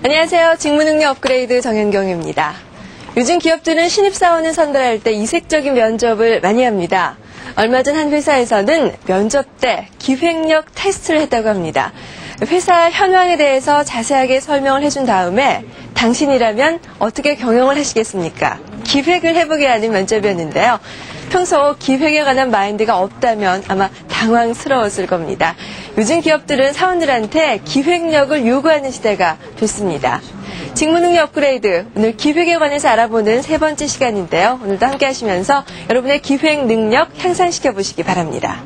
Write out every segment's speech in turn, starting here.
안녕하세요. 직무능력 업그레이드 정현경입니다. 요즘 기업들은 신입사원을 선발할 때 이색적인 면접을 많이 합니다. 얼마 전 한 회사에서는 면접 때 기획력 테스트를 했다고 합니다. 회사 현황에 대해서 자세하게 설명을 해준 다음에 당신이라면 어떻게 경영을 하시겠습니까? 기획을 해보게 하는 면접이었는데요. 평소 기획에 관한 마인드가 없다면 아마 당황스러웠을 겁니다. 요즘 기업들은 사원들한테 기획력을 요구하는 시대가 됐습니다. 직무능력 업그레이드, 오늘 기획에 관해서 알아보는 세 번째 시간인데요. 오늘도 함께 하시면서 여러분의 기획 능력 향상시켜 보시기 바랍니다.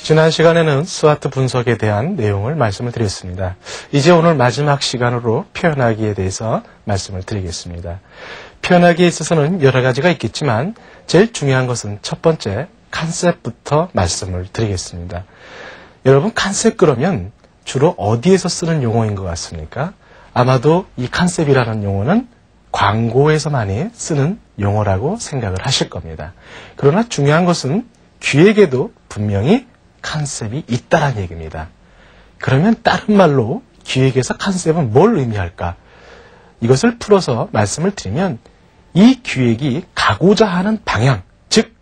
지난 시간에는 스와트 분석에 대한 내용을 말씀을 드렸습니다. 이제 오늘 마지막 시간으로 표현하기에 대해서 말씀을 드리겠습니다. 표현하기에 있어서는 여러 가지가 있겠지만 제일 중요한 것은 첫 번째 컨셉부터 말씀을 드리겠습니다. 여러분 컨셉 그러면 주로 어디에서 쓰는 용어인 것 같습니까? 아마도 이 컨셉이라는 용어는 광고에서 많이 쓰는 용어라고 생각을 하실 겁니다. 그러나 중요한 것은 기획에도 분명히 컨셉이 있다는 얘기입니다. 그러면 다른 말로 기획에서 컨셉은 뭘 의미할까? 이것을 풀어서 말씀을 드리면 이 기획이 가고자 하는 방향, 즉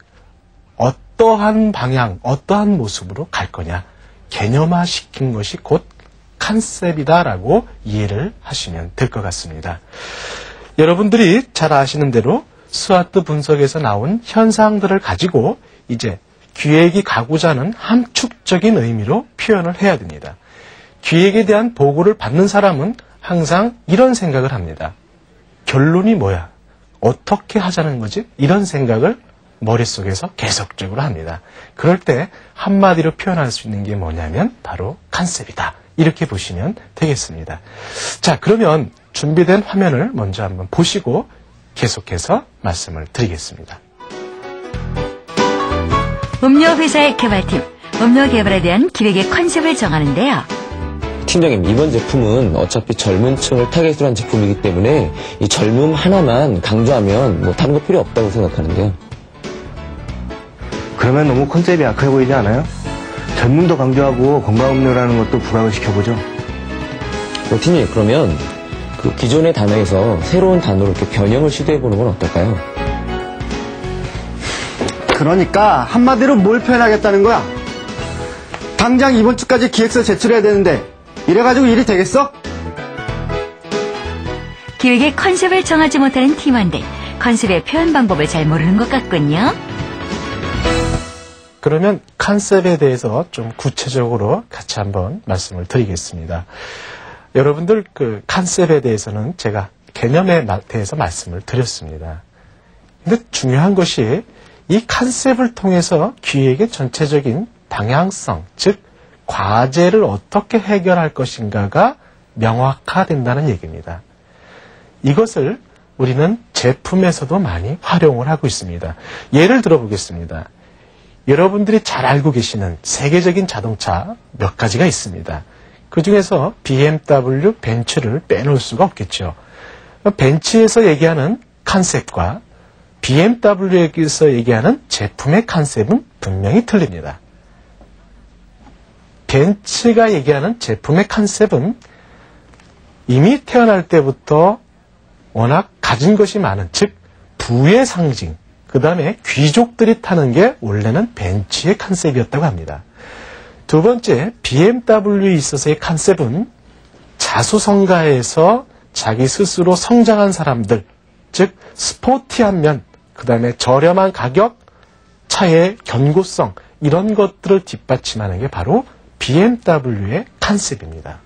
어떠한 방향, 어떠한 모습으로 갈 거냐 개념화시킨 것이 곧 컨셉이다라고 이해를 하시면 될 것 같습니다. 여러분들이 잘 아시는 대로 스와트 분석에서 나온 현상들을 가지고 이제 기획이 가고자 하는 함축적인 의미로 표현을 해야 됩니다. 기획에 대한 보고를 받는 사람은 항상 이런 생각을 합니다. 결론이 뭐야? 어떻게 하자는 거지? 이런 생각을 머릿속에서 계속적으로 합니다. 그럴 때 한마디로 표현할 수 있는 게 뭐냐면 바로 컨셉이다. 이렇게 보시면 되겠습니다. 자, 그러면 준비된 화면을 먼저 한번 보시고 계속해서 말씀을 드리겠습니다. 음료회사의 개발팀, 음료 개발에 대한 기획의 컨셉을 정하는데요. 팀장님, 이번 제품은 어차피 젊은 층을 타겟으로 한 제품이기 때문에 이 젊음 하나만 강조하면 다른 거 필요 없다고 생각하는데요. 그러면 너무 컨셉이 약해 보이지 않아요? 젊음도 강조하고 건강음료라는 것도 부각을 시켜보죠. 팀장님, 그러면 그 기존의 단어에서 새로운 단어로 이렇게 변형을 시도해보는 건 어떨까요? 그러니까 한마디로 뭘 표현하겠다는 거야? 당장 이번 주까지 기획서 제출해야 되는데 이래가지고 일이 되겠어? 기획의 컨셉을 정하지 못하는 팀원들, 컨셉의 표현 방법을 잘 모르는 것 같군요. 그러면 컨셉에 대해서 좀 구체적으로 같이 한번 말씀을 드리겠습니다. 여러분들 그 컨셉에 대해서는 제가 개념에 대해서 말씀을 드렸습니다. 근데 중요한 것이 이 컨셉을 통해서 기획의 전체적인 방향성, 즉 과제를 어떻게 해결할 것인가가 명확화된다는 얘기입니다. 이것을 우리는 제품에서도 많이 활용을 하고 있습니다. 예를 들어보겠습니다. 여러분들이 잘 알고 계시는 세계적인 자동차 몇 가지가 있습니다. 그 중에서 BMW, 벤츠를 빼놓을 수가 없겠죠. 벤츠에서 얘기하는 컨셉과 BMW에서 얘기하는 제품의 컨셉은 분명히 틀립니다. 벤츠가 얘기하는 제품의 컨셉은 이미 태어날 때부터 워낙 가진 것이 많은, 즉 부의 상징, 그 다음에 귀족들이 타는 게 원래는 벤츠의 컨셉이었다고 합니다. 두 번째, BMW에 있어서의 컨셉은 자수성가해서 자기 스스로 성장한 사람들, 즉 스포티한 면, 그 다음에 저렴한 가격, 차의 견고성 이런 것들을 뒷받침하는 게 바로 BMW의 컨셉입니다.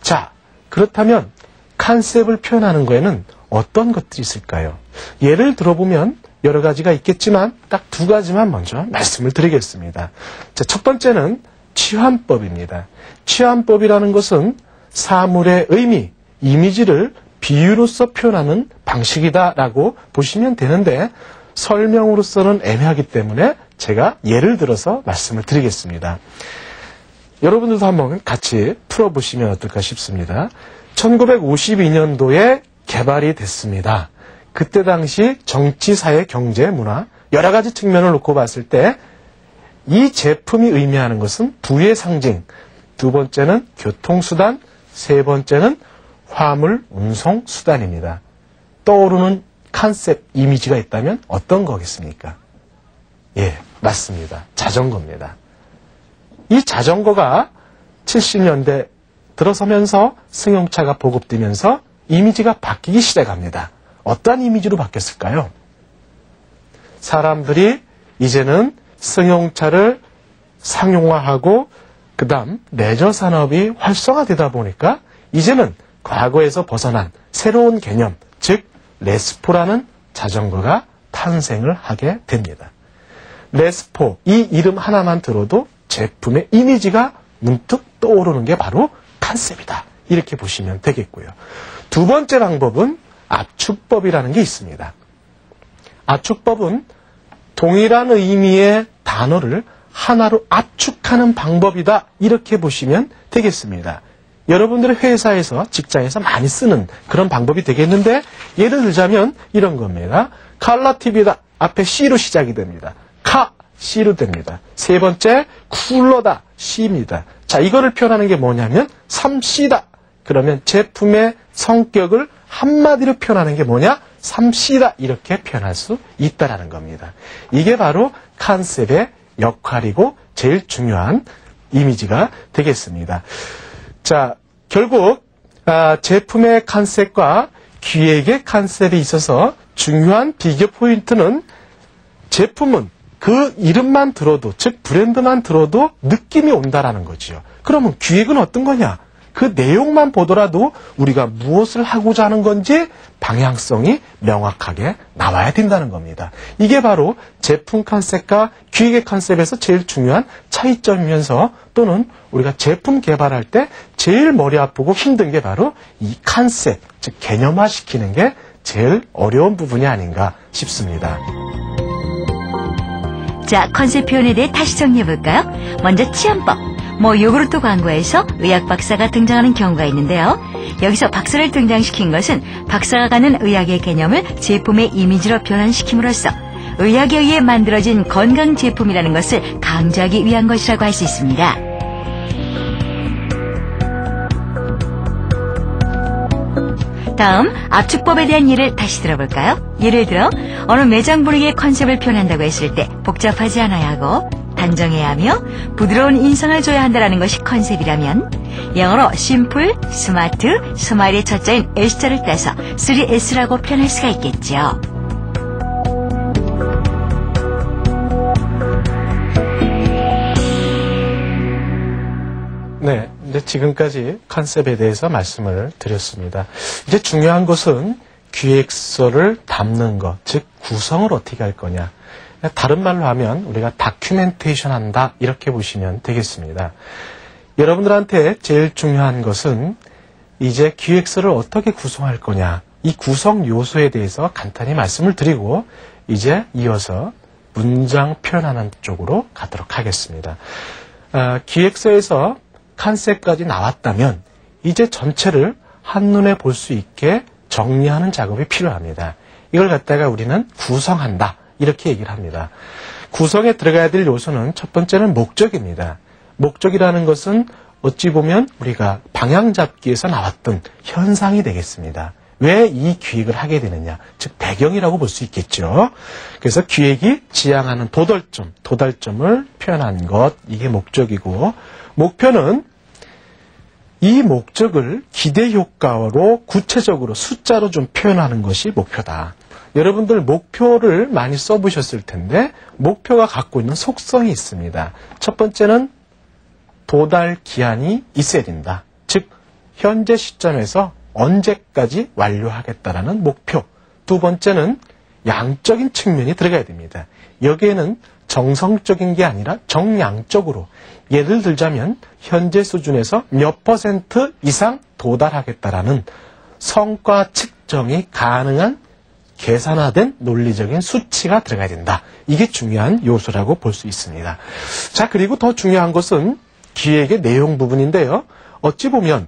자, 그렇다면 컨셉을 표현하는 거에는 어떤 것들이 있을까요? 예를 들어보면 여러 가지가 있겠지만 딱 두 가지만 먼저 말씀을 드리겠습니다. 자, 첫 번째는 취환법입니다. 취환법이라는 것은 사물의 의미, 이미지를 비유로서 표현하는 방식이다라고 보시면 되는데 설명으로서는 애매하기 때문에 제가 예를 들어서 말씀을 드리겠습니다. 여러분들도 한번 같이 풀어보시면 어떨까 싶습니다. 1952년도에 개발이 됐습니다. 그때 당시 정치, 사회, 경제, 문화 여러 가지 측면을 놓고 봤을 때 이 제품이 의미하는 것은 부의 상징, 두 번째는 교통수단, 세 번째는 화물 운송 수단입니다. 떠오르는 컨셉, 이미지가 있다면 어떤 거겠습니까? 예, 맞습니다. 자전거입니다. 이 자전거가 70년대 들어서면서 승용차가 보급되면서 이미지가 바뀌기 시작합니다. 어떠한 이미지로 바뀌었을까요? 사람들이 이제는 승용차를 상용화하고 그 다음 레저 산업이 활성화되다 보니까 이제는 과거에서 벗어난 새로운 개념, 즉 레스포라는 자전거가 탄생을 하게 됩니다. 레스포, 이 이름 하나만 들어도 제품의 이미지가 문득 떠오르는 게 바로 컨셉이다. 이렇게 보시면 되겠고요. 두 번째 방법은 압축법이라는 게 있습니다. 압축법은 동일한 의미의 단어를 하나로 압축하는 방법이다. 이렇게 보시면 되겠습니다. 여러분들의 회사에서, 직장에서 많이 쓰는 그런 방법이 되겠는데 예를 들자면 이런 겁니다. 칼라TV다. 앞에 C로 시작이 됩니다. C로 됩니다. 세 번째, 쿨러다. C입니다. 자, 이거를 표현하는 게 뭐냐면 3C다. 그러면 제품의 성격을 한마디로 표현하는 게 뭐냐? 3C다. 이렇게 표현할 수 있다라는 겁니다. 이게 바로 컨셉의 역할이고 제일 중요한 이미지가 되겠습니다. 자, 결국 제품의 컨셉과 기획의 컨셉이 있어서 중요한 비교 포인트는 제품은 그 이름만 들어도, 즉 브랜드만 들어도 느낌이 온다라는 거지요. 그러면 기획은 어떤 거냐? 그 내용만 보더라도 우리가 무엇을 하고자 하는 건지 방향성이 명확하게 나와야 된다는 겁니다. 이게 바로 제품 컨셉과 기획의 컨셉에서 제일 중요한 차이점이면서 또는 우리가 제품 개발할 때 제일 머리 아프고 힘든 게 바로 이 컨셉, 즉 개념화시키는 게 제일 어려운 부분이 아닌가 싶습니다. 자, 컨셉 표현에 대해 다시 정리해볼까요? 먼저 취향법. 요구르트 광고에서 의학 박사가 등장하는 경우가 있는데요. 여기서 박사를 등장시킨 것은 박사가 갖는 의학의 개념을 제품의 이미지로 변환시킴으로써 의학에 의해 만들어진 건강 제품이라는 것을 강조하기 위한 것이라고 할 수 있습니다. 다음, 압축법에 대한 예를 다시 들어볼까요? 예를 들어 어느 매장 분위기의 컨셉을 표현한다고 했을 때 복잡하지 않아야 하고 단정해야 하며 부드러운 인상을 줘야 한다는 것이 컨셉이라면 영어로 심플, 스마트, 스마일의 첫자인 S자를 따서 3S라고 표현할 수가 있겠죠. 네, 이제 지금까지 컨셉에 대해서 말씀을 드렸습니다. 이제 중요한 것은 기획서를 담는 것, 즉 구성을 어떻게 할 거냐. 다른 말로 하면 우리가 다큐멘테이션 한다 이렇게 보시면 되겠습니다. 여러분들한테 제일 중요한 것은 이제 기획서를 어떻게 구성할 거냐. 이 구성 요소에 대해서 간단히 말씀을 드리고 이제 이어서 문장 표현하는 쪽으로 가도록 하겠습니다. 기획서에서 컨셉까지 나왔다면 이제 전체를 한눈에 볼 수 있게 정리하는 작업이 필요합니다. 이걸 갖다가 우리는 구성한다. 이렇게 얘기를 합니다. 구성에 들어가야 될 요소는 첫 번째는 목적입니다. 목적이라는 것은 어찌 보면 우리가 방향 잡기에서 나왔던 현상이 되겠습니다. 왜 이 기획을 하게 되느냐, 즉 배경이라고 볼 수 있겠죠. 그래서 기획이 지향하는 도달점을 표현한 것, 이게 목적이고, 목표는 이 목적을 기대 효과로 구체적으로 숫자로 좀 표현하는 것이 목표다. 여러분들 목표를 많이 써보셨을 텐데 목표가 갖고 있는 속성이 있습니다. 첫 번째는 도달 기한이 있어야 된다. 즉 현재 시점에서 언제까지 완료하겠다라는 목표. 두 번째는 양적인 측면이 들어가야 됩니다. 여기에는 정성적인 게 아니라 정량적으로, 예를 들자면 현재 수준에서 몇 % 이상 도달하겠다라는 성과 측정이 가능한 계산화된 논리적인 수치가 들어가야 된다. 이게 중요한 요소라고 볼 수 있습니다. 자, 그리고 더 중요한 것은 기획의 내용 부분인데요. 어찌 보면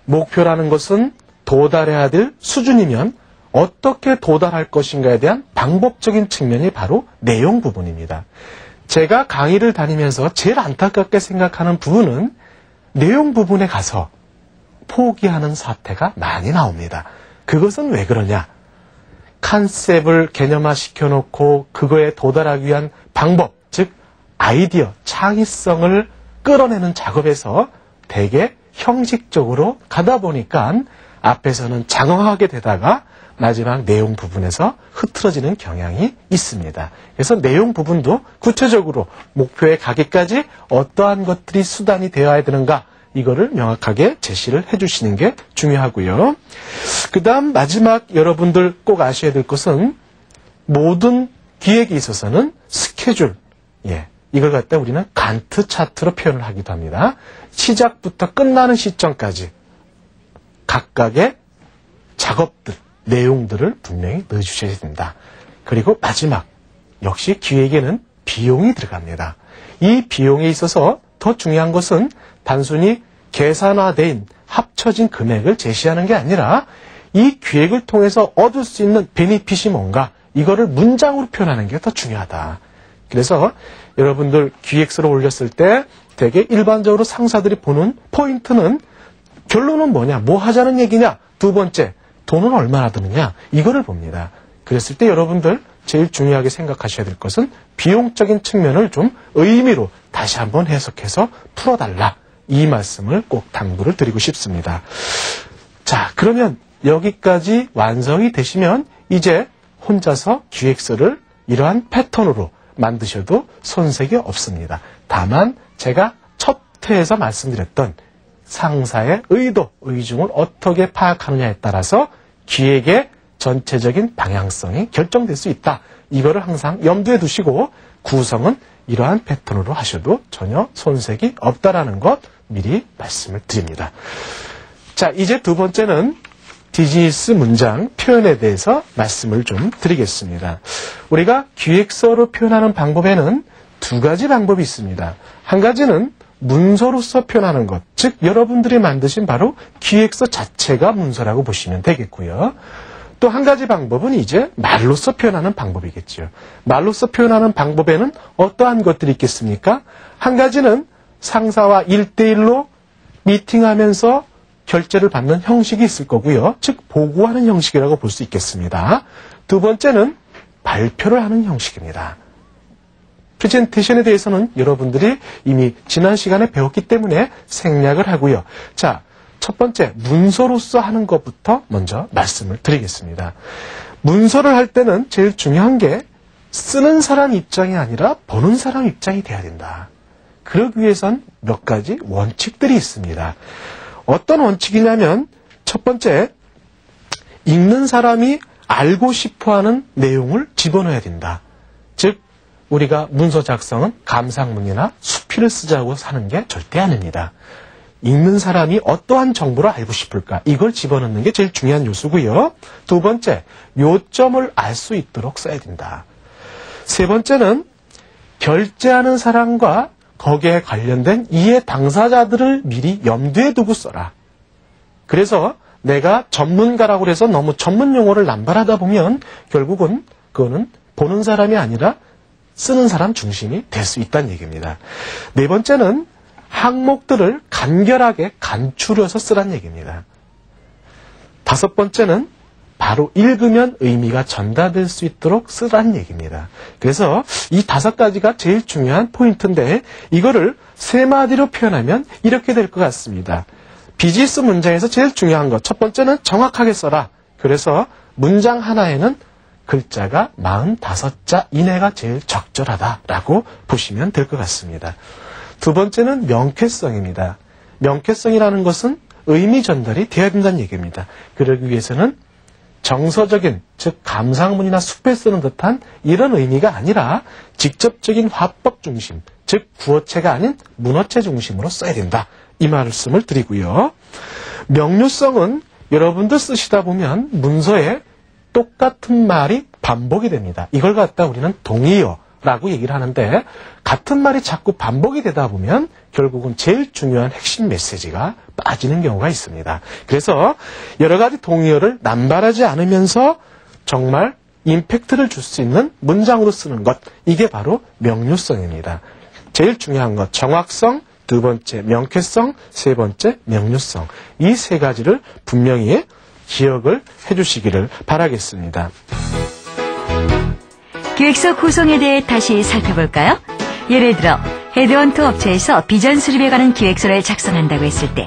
목표라는 것은 도달해야 될 수준이면 어떻게 도달할 것인가에 대한 방법적인 측면이 바로 내용 부분입니다. 제가 강의를 다니면서 제일 안타깝게 생각하는 부분은 내용 부분에 가서 포기하는 사태가 많이 나옵니다. 그것은 왜 그러냐? 컨셉을 개념화 시켜놓고 그거에 도달하기 위한 방법, 즉 아이디어, 창의성을 끌어내는 작업에서 되게 형식적으로 가다 보니까 앞에서는 장황하게 되다가 마지막 내용 부분에서 흐트러지는 경향이 있습니다. 그래서 내용 부분도 구체적으로 목표에 가기까지 어떠한 것들이 수단이 되어야 되는가, 이거를 명확하게 제시를 해주시는 게 중요하고요. 그 다음 마지막 여러분들 꼭 아셔야 될 것은 모든 기획에 있어서는 스케줄, 이걸 갖다 우리는 간트 차트로 표현을 하기도 합니다. 시작부터 끝나는 시점까지 각각의 작업들, 내용들을 분명히 넣어주셔야 된다. 그리고 마지막, 역시 기획에는 비용이 들어갑니다. 이 비용에 있어서 더 중요한 것은 단순히 계산화된 합쳐진 금액을 제시하는 게 아니라 이 기획을 통해서 얻을 수 있는 베니핏이 뭔가, 이거를 문장으로 표현하는 게 더 중요하다. 그래서 여러분들 기획서를 올렸을 때 되게 일반적으로 상사들이 보는 포인트는 결론은 뭐냐, 뭐 하자는 얘기냐, 두 번째 돈은 얼마나 드느냐, 이거를 봅니다. 그랬을 때 여러분들 제일 중요하게 생각하셔야 될 것은 비용적인 측면을 좀 의미로 다시 한번 해석해서 풀어달라, 이 말씀을 꼭 당부를 드리고 싶습니다. 자, 그러면 여기까지 완성이 되시면 이제 혼자서 기획서를 이러한 패턴으로 만드셔도 손색이 없습니다. 다만 제가 첫 회에서 말씀드렸던 상사의 의도, 의중을 어떻게 파악하느냐에 따라서 기획의 전체적인 방향성이 결정될 수 있다. 이거를 항상 염두에 두시고 구성은 이러한 패턴으로 하셔도 전혀 손색이 없다라는 것 미리 말씀을 드립니다. 자, 이제 두 번째는 비즈니스 문장 표현에 대해서 말씀을 좀 드리겠습니다. 우리가 기획서로 표현하는 방법에는 두 가지 방법이 있습니다. 한 가지는 문서로서 표현하는 것, 즉 여러분들이 만드신 바로 기획서 자체가 문서라고 보시면 되겠고요. 또 한 가지 방법은 이제 말로서 표현하는 방법이겠죠. 말로서 표현하는 방법에는 어떠한 것들이 있겠습니까? 한 가지는 상사와 1대1로 미팅하면서 결제를 받는 형식이 있을 거고요. 즉 보고하는 형식이라고 볼 수 있겠습니다. 두 번째는 발표를 하는 형식입니다. 프레젠테이션에 대해서는 여러분들이 이미 지난 시간에 배웠기 때문에 생략을 하고요. 자, 첫 번째 문서로서 하는 것부터 먼저 말씀을 드리겠습니다. 문서를 할 때는 제일 중요한 게 쓰는 사람 입장이 아니라 보는 사람 입장이 돼야 된다. 그러기 위해선 몇 가지 원칙들이 있습니다. 어떤 원칙이냐면 첫 번째, 읽는 사람이 알고 싶어하는 내용을 집어넣어야 된다. 즉 우리가 문서 작성은 감상문이나 수필을 쓰자고 하는 게 절대 아닙니다. 읽는 사람이 어떠한 정보를 알고 싶을까, 이걸 집어넣는 게 제일 중요한 요소고요. 두 번째, 요점을 알 수 있도록 써야 된다. 세 번째는 결제하는 사람과 거기에 관련된 이해 당사자들을 미리 염두에 두고 써라. 그래서 내가 전문가라고 해서 너무 전문 용어를 남발하다 보면 결국은 그거는 보는 사람이 아니라 쓰는 사람 중심이 될 수 있다는 얘기입니다. 네 번째는 항목들을 간결하게 간추려서 쓰라는 얘기입니다. 다섯 번째는 바로 읽으면 의미가 전달될 수 있도록 쓰라는 얘기입니다. 그래서 이 다섯 가지가 제일 중요한 포인트인데 이거를 세 마디로 표현하면 이렇게 될 것 같습니다. 비즈니스 문장에서 제일 중요한 것, 첫 번째는 정확하게 써라. 그래서 문장 하나에는 글자가 45자 이내가 제일 적절하다라고 보시면 될 것 같습니다. 두 번째는 명쾌성입니다. 명쾌성이라는 것은 의미 전달이 되어야 된다는 얘기입니다. 그러기 위해서는 정서적인, 즉 감상문이나 수필 쓰는 듯한 이런 의미가 아니라 직접적인 화법 중심, 즉 구어체가 아닌 문어체 중심으로 써야 된다. 이 말씀을 드리고요. 명료성은 여러분들 쓰시다 보면 문서에 똑같은 말이 반복이 됩니다. 이걸 갖다 우리는 동의어라고 얘기를 하는데 같은 말이 자꾸 반복이 되다 보면 결국은 제일 중요한 핵심 메시지가 빠지는 경우가 있습니다. 그래서 여러 가지 동의어를 남발하지 않으면서 정말 임팩트를 줄 수 있는 문장으로 쓰는 것, 이게 바로 명료성입니다. 제일 중요한 것, 정확성, 두 번째 명쾌성, 세 번째 명료성. 이 세 가지를 분명히 기억을 해주시기를 바라겠습니다. 기획서 구성에 대해 다시 살펴볼까요? 예를 들어 헤드헌터 업체에서 비전 수립에 관한 기획서를 작성한다고 했을 때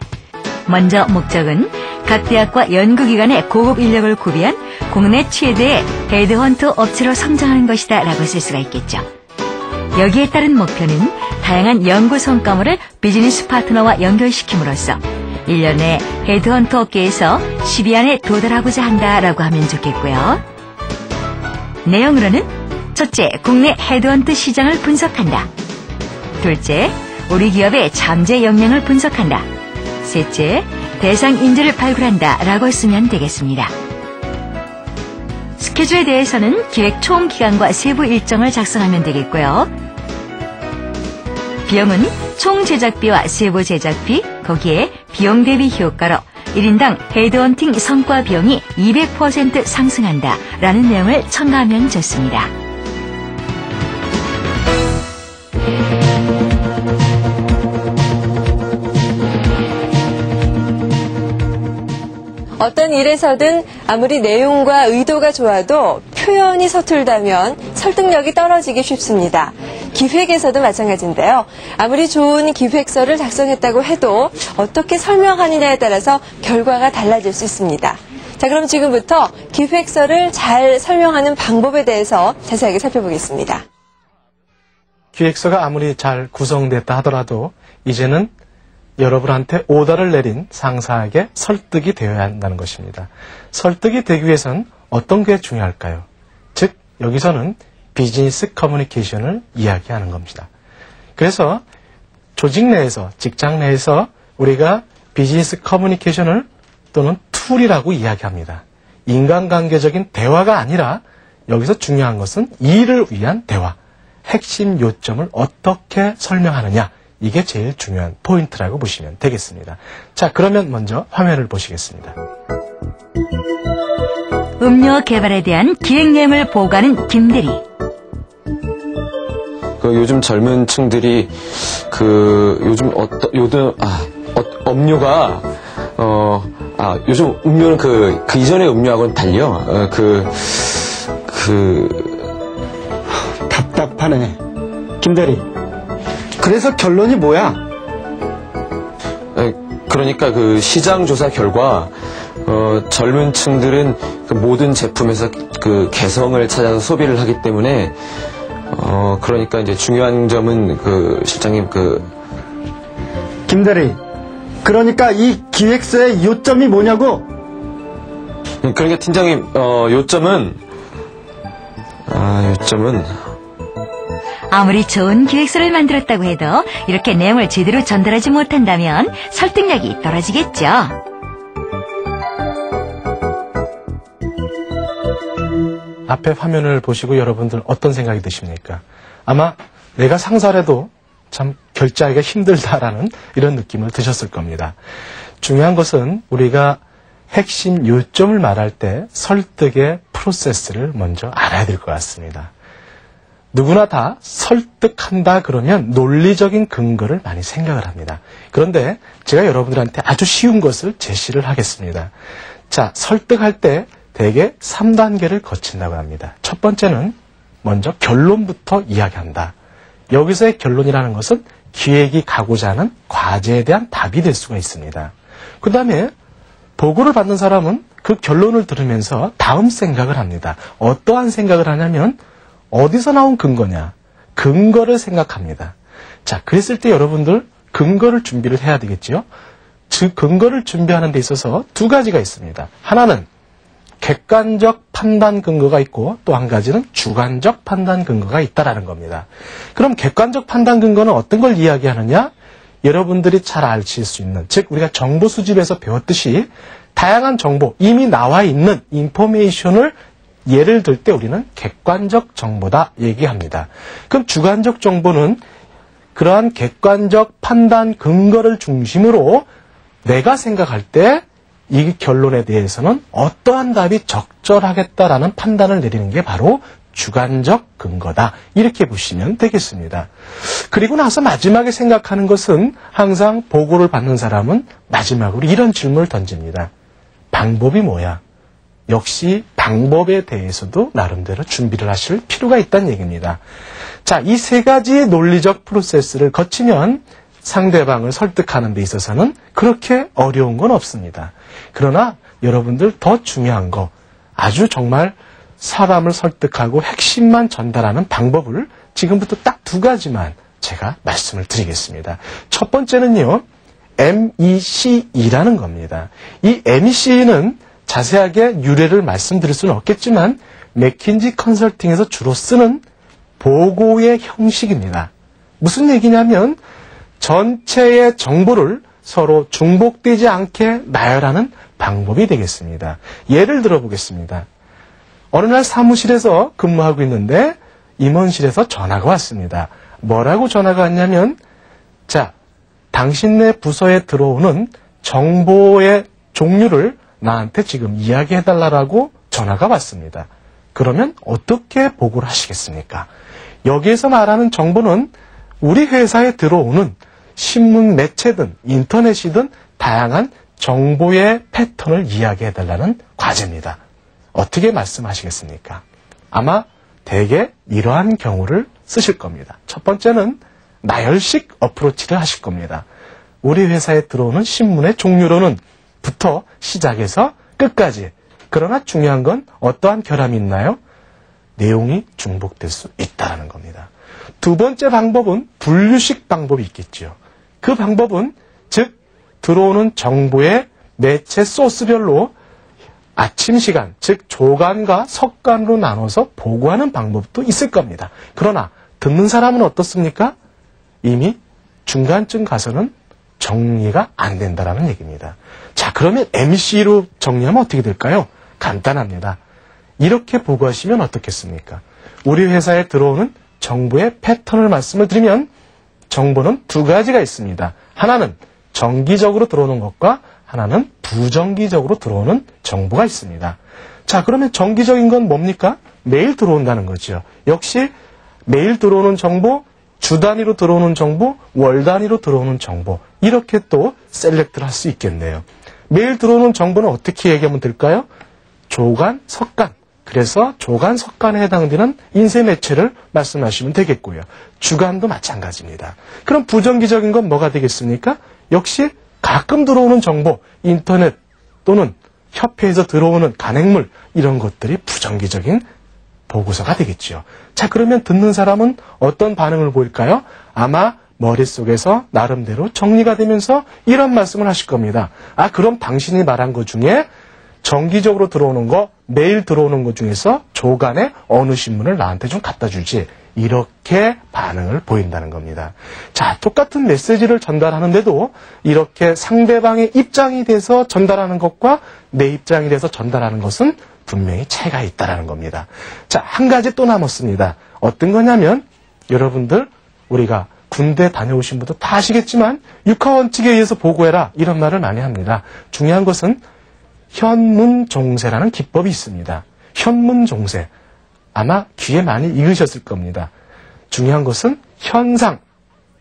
먼저 목적은 각 대학과 연구기관의 고급 인력을 구비한 국내 최대의 헤드헌터 업체로 성장하는 것이다 라고 쓸 수가 있겠죠. 여기에 따른 목표는 다양한 연구 성과물을 비즈니스 파트너와 연결시킴으로써 1년 내 헤드헌터 업계에서 10위 안에 도달하고자 한다라고 하면 좋겠고요. 내용으로는 첫째, 국내 헤드헌터 시장을 분석한다. 둘째, 우리 기업의 잠재 역량을 분석한다. 셋째, 대상 인재를 발굴한다 라고 쓰면 되겠습니다. 스케줄에 대해서는 기획 총 기간과 세부 일정을 작성하면 되겠고요. 비용은 총 제작비와 세부 제작비, 거기에 비용 대비 효과로 1인당 헤드헌팅 성과 비용이 200% 상승한다 라는 내용을 첨가하면 좋습니다. 어떤 일에서든 아무리 내용과 의도가 좋아도 표현이 서툴다면 설득력이 떨어지기 쉽습니다. 기획에서도 마찬가지인데요. 아무리 좋은 기획서를 작성했다고 해도 어떻게 설명하느냐에 따라서 결과가 달라질 수 있습니다. 자, 그럼 지금부터 기획서를 잘 설명하는 방법에 대해서 자세하게 살펴보겠습니다. 기획서가 아무리 잘 구성됐다 하더라도 이제는 여러분한테 오더를 내린 상사에게 설득이 되어야 한다는 것입니다. 설득이 되기 위해서는 어떤 게 중요할까요? 즉, 여기서는 비즈니스 커뮤니케이션을 이야기하는 겁니다. 그래서 조직 내에서, 직장 내에서 우리가 비즈니스 커뮤니케이션을 또는 툴이라고 이야기합니다. 인간관계적인 대화가 아니라 여기서 중요한 것은 일을 위한 대화, 핵심 요점을 어떻게 설명하느냐, 이게 제일 중요한 포인트라고 보시면 되겠습니다. 자, 그러면 먼저 화면을 보시겠습니다. 음료 개발에 대한 기획 내용을 보고하는 김대리. 요즘 젊은 층들이 음료가 요즘 음료는 그 이전의 음료하고는 달려 답답하네. 김대리. 그래서 결론이 뭐야? 그러니까 그 시장 조사 결과 젊은 층들은 그 모든 제품에서 그 개성을 찾아서 소비를 하기 때문에 그러니까 이제 중요한 점은 그 실장님 김대리. 그러니까 이 기획서의 요점이 뭐냐고? 그러니까 팀장님 요점은 아무리 좋은 기획서를 만들었다고 해도 이렇게 내용을 제대로 전달하지 못한다면 설득력이 떨어지겠죠. 앞에 화면을 보시고 여러분들 어떤 생각이 드십니까? 아마 내가 상사라도 참 결제하기가 힘들다라는 이런 느낌을 드셨을 겁니다. 중요한 것은 우리가 핵심 요점을 말할 때 설득의 프로세스를 먼저 알아야 될 것 같습니다. 누구나 다 설득한다 그러면 논리적인 근거를 많이 생각을 합니다. 그런데 제가 여러분들한테 아주 쉬운 것을 제시를 하겠습니다. 자, 설득할 때 대개 3단계를 거친다고 합니다. 첫 번째는 먼저 결론부터 이야기한다. 여기서의 결론이라는 것은 기획이 가고자 하는 과제에 대한 답이 될 수가 있습니다. 그 다음에 보고를 받는 사람은 그 결론을 들으면서 다음 생각을 합니다. 어떠한 생각을 하냐면 어디서 나온 근거냐? 근거를 생각합니다. 자, 그랬을 때 여러분들 근거를 준비를 해야 되겠죠? 즉, 근거를 준비하는 데 있어서 두 가지가 있습니다. 하나는 객관적 판단 근거가 있고 또 한 가지는 주관적 판단 근거가 있다라는 겁니다. 그럼 객관적 판단 근거는 어떤 걸 이야기하느냐? 여러분들이 잘 아실 수 있는, 즉 우리가 정보 수집에서 배웠듯이 다양한 정보, 이미 나와 있는 인포메이션을 예를 들 때 우리는 객관적 정보다 얘기합니다. 그럼 주관적 정보는 그러한 객관적 판단 근거를 중심으로 내가 생각할 때 이 결론에 대해서는 어떠한 답이 적절하겠다라는 판단을 내리는 게 바로 주관적 근거다. 이렇게 보시면 되겠습니다. 그리고 나서 마지막에 생각하는 것은 항상 보고를 받는 사람은 마지막으로 이런 질문을 던집니다. 방법이 뭐야? 역시 방법에 대해서도 나름대로 준비를 하실 필요가 있다는 얘기입니다. 자, 이 세 가지의 논리적 프로세스를 거치면 상대방을 설득하는 데 있어서는 그렇게 어려운 건 없습니다. 그러나 여러분들 더 중요한 거, 아주 정말 사람을 설득하고 핵심만 전달하는 방법을 지금부터 딱 두 가지만 제가 말씀을 드리겠습니다. 첫 번째는요, MECE라는 겁니다. 이 MECE는 자세하게 유래를 말씀드릴 수는 없겠지만 맥킨지 컨설팅에서 주로 쓰는 보고의 형식입니다. 무슨 얘기냐면 전체의 정보를 서로 중복되지 않게 나열하는 방법이 되겠습니다. 예를 들어보겠습니다. 어느 날 사무실에서 근무하고 있는데 임원실에서 전화가 왔습니다. 뭐라고 전화가 왔냐면, 자, 당신네 부서에 들어오는 정보의 종류를 나한테 지금 이야기해달라고 전화가 왔습니다. 그러면 어떻게 보고를 하시겠습니까? 여기에서 말하는 정보는 우리 회사에 들어오는 신문 매체든 인터넷이든 다양한 정보의 패턴을 이야기해달라는 과제입니다. 어떻게 말씀하시겠습니까? 아마 대개 이러한 경우를 쓰실 겁니다. 첫 번째는 나열식 어프로치를 하실 겁니다. 우리 회사에 들어오는 신문의 종류로는 부터 시작해서 끝까지. 그러나 중요한 건 어떠한 결함이 있나요? 내용이 중복될 수 있다는 겁니다. 두 번째 방법은 분류식 방법이 있겠죠. 그 방법은 즉 들어오는 정보의 매체 소스별로 아침 시간, 즉 조간과 석간으로 나눠서 보고하는 방법도 있을 겁니다. 그러나 듣는 사람은 어떻습니까? 이미 중간쯤 가서는 정리가 안 된다는 얘기입니다. 자, 그러면 MEC로 정리하면 어떻게 될까요? 간단합니다. 이렇게 보고하시면 어떻겠습니까? 우리 회사에 들어오는 정보의 패턴을 말씀을 드리면 정보는 두 가지가 있습니다. 하나는 정기적으로 들어오는 것과 하나는 부정기적으로 들어오는 정보가 있습니다. 자, 그러면 정기적인 건 뭡니까? 매일 들어온다는 거죠. 역시 매일 들어오는 정보, 주 단위로 들어오는 정보, 월 단위로 들어오는 정보, 이렇게 또 셀렉트를 할 수 있겠네요. 매일 들어오는 정보는 어떻게 얘기하면 될까요? 조간, 석간. 그래서 조간, 석간에 해당되는 인쇄 매체를 말씀하시면 되겠고요. 주간도 마찬가지입니다. 그럼 부정기적인 건 뭐가 되겠습니까? 역시 가끔 들어오는 정보, 인터넷 또는 협회에서 들어오는 간행물, 이런 것들이 부정기적인 보고서가 되겠죠. 자, 그러면 듣는 사람은 어떤 반응을 보일까요? 아마 머릿속에서 나름대로 정리가 되면서 이런 말씀을 하실 겁니다. 아, 그럼 당신이 말한 것 중에 정기적으로 들어오는 거, 매일 들어오는 것 중에서 조간에 어느 신문을 나한테 좀 갖다 주지. 이렇게 반응을 보인다는 겁니다. 자, 똑같은 메시지를 전달하는데도 이렇게 상대방의 입장이 돼서 전달하는 것과 내 입장이 돼서 전달하는 것은 분명히 차이가 있다는 겁니다. 자, 한 가지 또 남았습니다. 어떤 거냐면 여러분들 우리가 군대 다녀오신 분도 다 아시겠지만 육하원칙에 의해서 보고해라, 이런 말을 많이 합니다. 중요한 것은 현문종세라는 기법이 있습니다. 현문종세. 아마 귀에 많이 읽으셨을 겁니다. 중요한 것은 현상,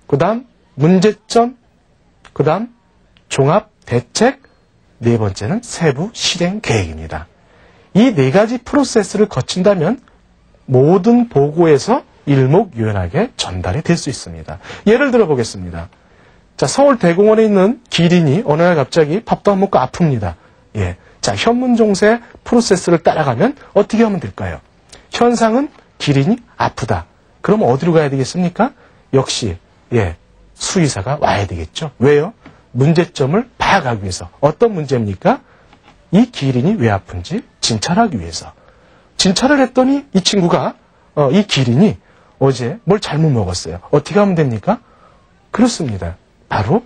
그 다음 문제점, 그 다음 종합 대책, 네 번째는 세부 실행 계획입니다. 이 네 가지 프로세스를 거친다면 모든 보고에서 일목요연하게 전달이 될 수 있습니다. 예를 들어 보겠습니다. 자, 서울대공원에 있는 기린이 어느 날 갑자기 밥도 안 먹고 아픕니다. 예. 자, 현문종세 프로세스를 따라가면 어떻게 하면 될까요? 현상은 기린이 아프다. 그럼 어디로 가야 되겠습니까? 역시 수의사가 와야 되겠죠. 왜요? 문제점을 파악하기 위해서. 어떤 문제입니까? 이 기린이 왜 아픈지 진찰하기 위해서. 진찰을 했더니 이 친구가 이 기린이 어제 뭘 잘못 먹었어요. 어떻게 하면 됩니까? 그렇습니다. 바로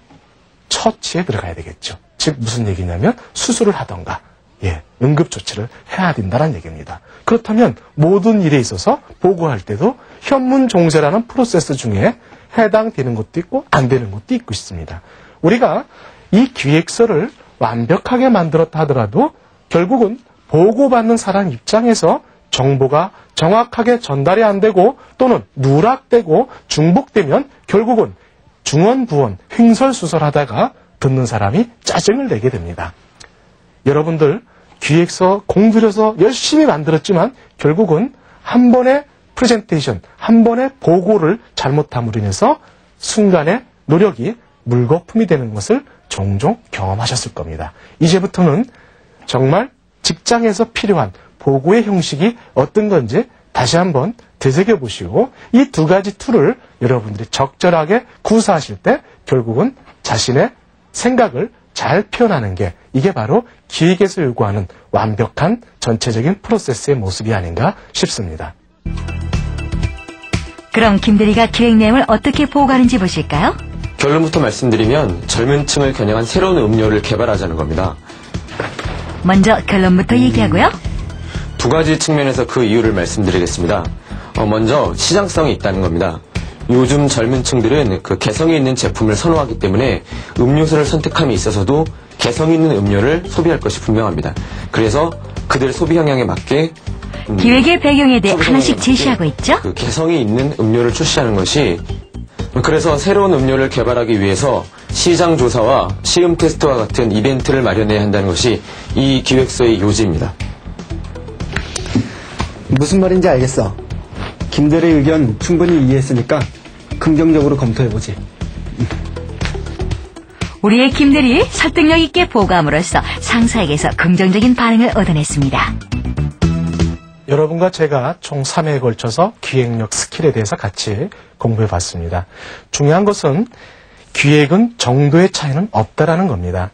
처치에 들어가야 되겠죠. 즉 무슨 얘기냐면 수술을 하던가 응급조치를 해야 된다는 얘기입니다. 그렇다면 모든 일에 있어서 보고할 때도 현문종세라는 프로세스 중에 해당되는 것도 있고 안 되는 것도 있고 있습니다. 우리가 이 기획서를 완벽하게 만들었다 하더라도 결국은 보고받는 사람 입장에서 정보가 정확하게 전달이 안 되고 또는 누락되고 중복되면 결국은 중언부언 횡설수설하다가 듣는 사람이 짜증을 내게 됩니다. 여러분들 기획서 공들여서 열심히 만들었지만 결국은 한 번의 프레젠테이션, 한 번의 보고를 잘못함으로 인해서 순간의 노력이 물거품이 되는 것을 종종 경험하셨을 겁니다. 이제부터는 정말 직장에서 필요한 보고의 형식이 어떤 건지 다시 한번 되새겨보시고 이 두 가지 툴을 여러분들이 적절하게 구사하실 때 결국은 자신의 생각을 잘 표현하는 게 이게 바로 기획에서 요구하는 완벽한 전체적인 프로세스의 모습이 아닌가 싶습니다. 그럼 김대리가 기획 내용을 어떻게 보고하는지 보실까요? 결론부터 말씀드리면 젊은 층을 겨냥한 새로운 음료를 개발하자는 겁니다. 먼저 결론부터 얘기하고요. 두 가지 측면에서 그 이유를 말씀드리겠습니다. 먼저 시장성이 있다는 겁니다. 요즘 젊은 층들은 그 개성이 있는 제품을 선호하기 때문에 음료수를 선택함에 있어서도 개성 있는 음료를 소비할 것이 분명합니다. 그래서 그들 소비 경향에 맞게 기획의 배경에 대해 하나씩 제시하고 있죠. 그 개성이 있는 음료를 출시하는 것이 그래서 새로운 음료를 개발하기 위해서 시장 조사와 시음 테스트와 같은 이벤트를 마련해야 한다는 것이 이 기획서의 요지입니다. 무슨 말인지 알겠어. 김대리 의견 충분히 이해했으니까 긍정적으로 검토해보지. 우리의 김대리 설득력 있게 보고함으로써 상사에게서 긍정적인 반응을 얻어냈습니다. 여러분과 제가 총 3회에 걸쳐서 기획력 스킬에 대해서 같이 공부해봤습니다. 중요한 것은 기획은 정도의 차이는 없다라는 겁니다.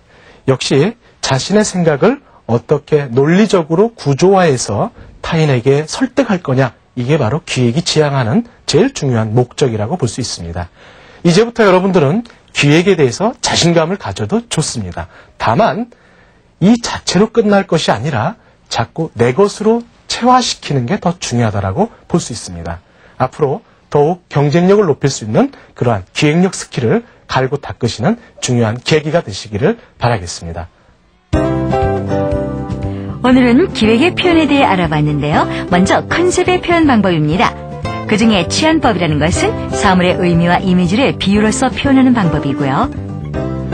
역시 자신의 생각을 어떻게 논리적으로 구조화해서 타인에게 설득할 거냐, 이게 바로 기획이 지향하는 제일 중요한 목적이라고 볼 수 있습니다. 이제부터 여러분들은 기획에 대해서 자신감을 가져도 좋습니다. 다만 이 자체로 끝날 것이 아니라 자꾸 내 것으로 체화시키는 게 더 중요하다고 볼 수 있습니다. 앞으로 더욱 경쟁력을 높일 수 있는 그러한 기획력 스킬을 갈고 닦으시는 중요한 계기가 되시기를 바라겠습니다. 오늘은 기획의 표현에 대해 알아봤는데요. 먼저 컨셉의 표현 방법입니다. 그중에 취한법이라는 것은 사물의 의미와 이미지를 비유로서 표현하는 방법이고요.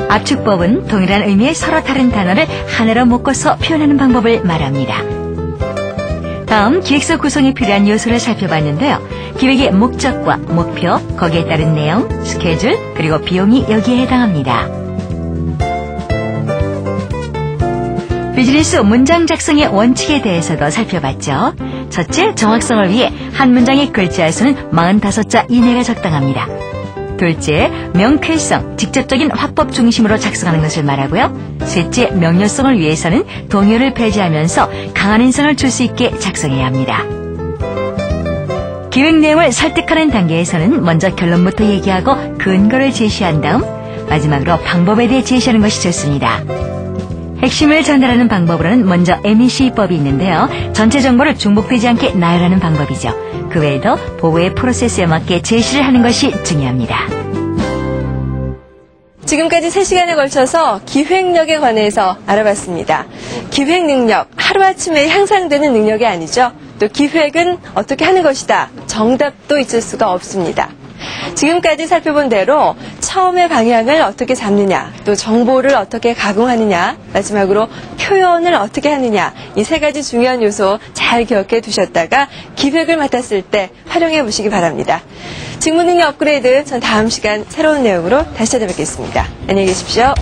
압축법은 동일한 의미의 서로 다른 단어를 하나로 묶어서 표현하는 방법을 말합니다. 다음 기획서 구성에 필요한 요소를 살펴봤는데요. 기획의 목적과 목표, 거기에 따른 내용, 스케줄, 그리고 비용이 여기에 해당합니다. 비즈니스 문장 작성의 원칙에 대해서도 살펴봤죠. 첫째, 정확성을 위해 한 문장의 글자 수는 45자 이내가 적당합니다. 둘째, 명쾌성, 직접적인 화법 중심으로 작성하는 것을 말하고요. 셋째, 명료성을 위해서는 동요를 배제하면서 강한 인상을 줄 수 있게 작성해야 합니다. 기획 내용을 설득하는 단계에서는 먼저 결론부터 얘기하고 근거를 제시한 다음 마지막으로 방법에 대해 제시하는 것이 좋습니다. 핵심을 전달하는 방법으로는 먼저 MEC법이 있는데요. 전체 정보를 중복되지 않게 나열하는 방법이죠. 그 외에도 보고의 프로세스에 맞게 제시를 하는 것이 중요합니다. 지금까지 3시간에 걸쳐서 기획력에 관해서 알아봤습니다. 기획 능력, 하루아침에 향상되는 능력이 아니죠. 또 기획은 어떻게 하는 것이다. 정답도 있을 수가 없습니다. 지금까지 살펴본 대로 처음의 방향을 어떻게 잡느냐, 또 정보를 어떻게 가공하느냐, 마지막으로 표현을 어떻게 하느냐, 이 3가지 중요한 요소 잘 기억해 두셨다가 기획을 맡았을 때 활용해 보시기 바랍니다. 직무능력 업그레이드, 전 다음 시간 새로운 내용으로 다시 찾아뵙겠습니다. 안녕히 계십시오.